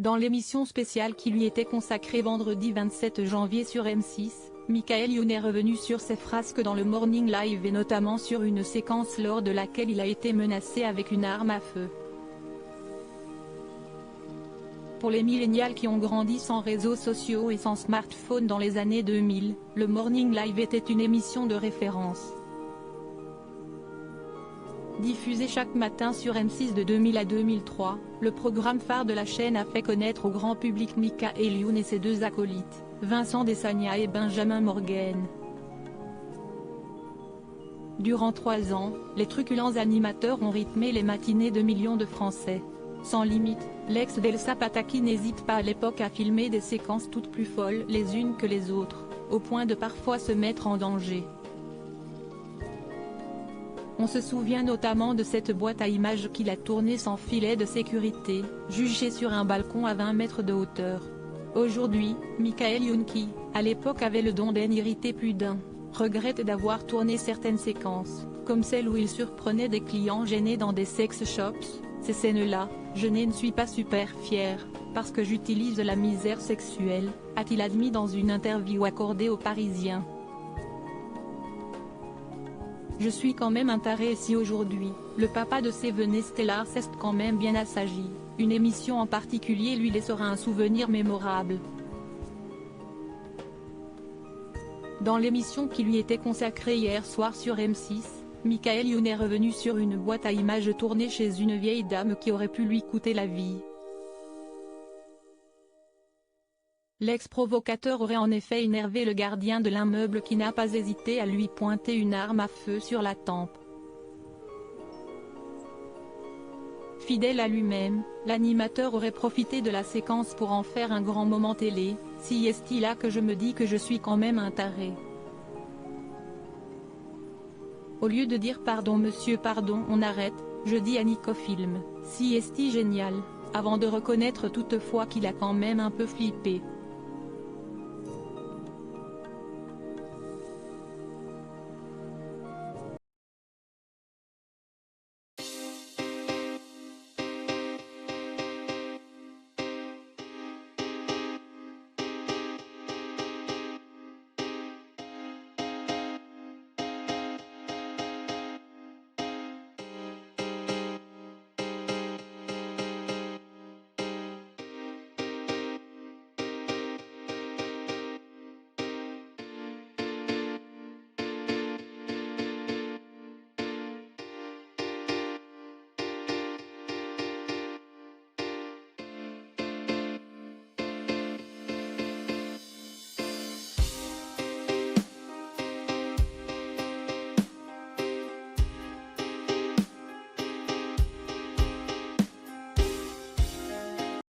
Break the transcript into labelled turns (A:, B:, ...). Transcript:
A: Dans l'émission spéciale qui lui était consacrée vendredi 27 janvier sur M6, Michael Youn est revenu sur ses frasques dans le Morning Live et notamment sur une séquence lors de laquelle il a été menacé avec une arme à feu. Pour les millénials qui ont grandi sans réseaux sociaux et sans smartphone dans les années 2000, le Morning Live était une émission de référence. Diffusé chaque matin sur M6 de 2000 à 2003, le programme phare de la chaîne a fait connaître au grand public Michael Youn et ses deux acolytes, Vincent Desagna et Benjamin Morgen. Durant 3 ans, les truculents animateurs ont rythmé les matinées de millions de Français. Sans limite, l'ex d'Elsa Pataky n'hésite pas à l'époque à filmer des séquences toutes plus folles les unes que les autres, au point de parfois se mettre en danger. On se souvient notamment de cette boîte à images qu'il a tournée sans filet de sécurité, jugée sur un balcon à 20 mètres de hauteur. Aujourd'hui, Michael Youn qui, à l'époque avait le don d'en irriter plus d'un, regrette d'avoir tourné certaines séquences, comme celle où il surprenait des clients gênés dans des sex shops. Ces scènes-là, je ne suis pas super fier, parce que j'utilise la misère sexuelle, a-t-il admis dans une interview accordée aux Parisiens. Je suis quand même un taré et si aujourd'hui, le papa de Seven Stellar s'est quand même bien assagi, une émission en particulier lui laissera un souvenir mémorable. Dans l'émission qui lui était consacrée hier soir sur M6, Michael Youn est revenu sur une boîte à images tournée chez une vieille dame qui aurait pu lui coûter la vie. L'ex-provocateur aurait en effet énervé le gardien de l'immeuble qui n'a pas hésité à lui pointer une arme à feu sur la tempe. Fidèle à lui-même, l'animateur aurait profité de la séquence pour en faire un grand moment télé, si est-il là que je me dis que je suis quand même un taré. Au lieu de dire pardon monsieur pardon on arrête, je dis à Nico Film, si est génial, avant de reconnaître toutefois qu'il a quand même un peu flippé.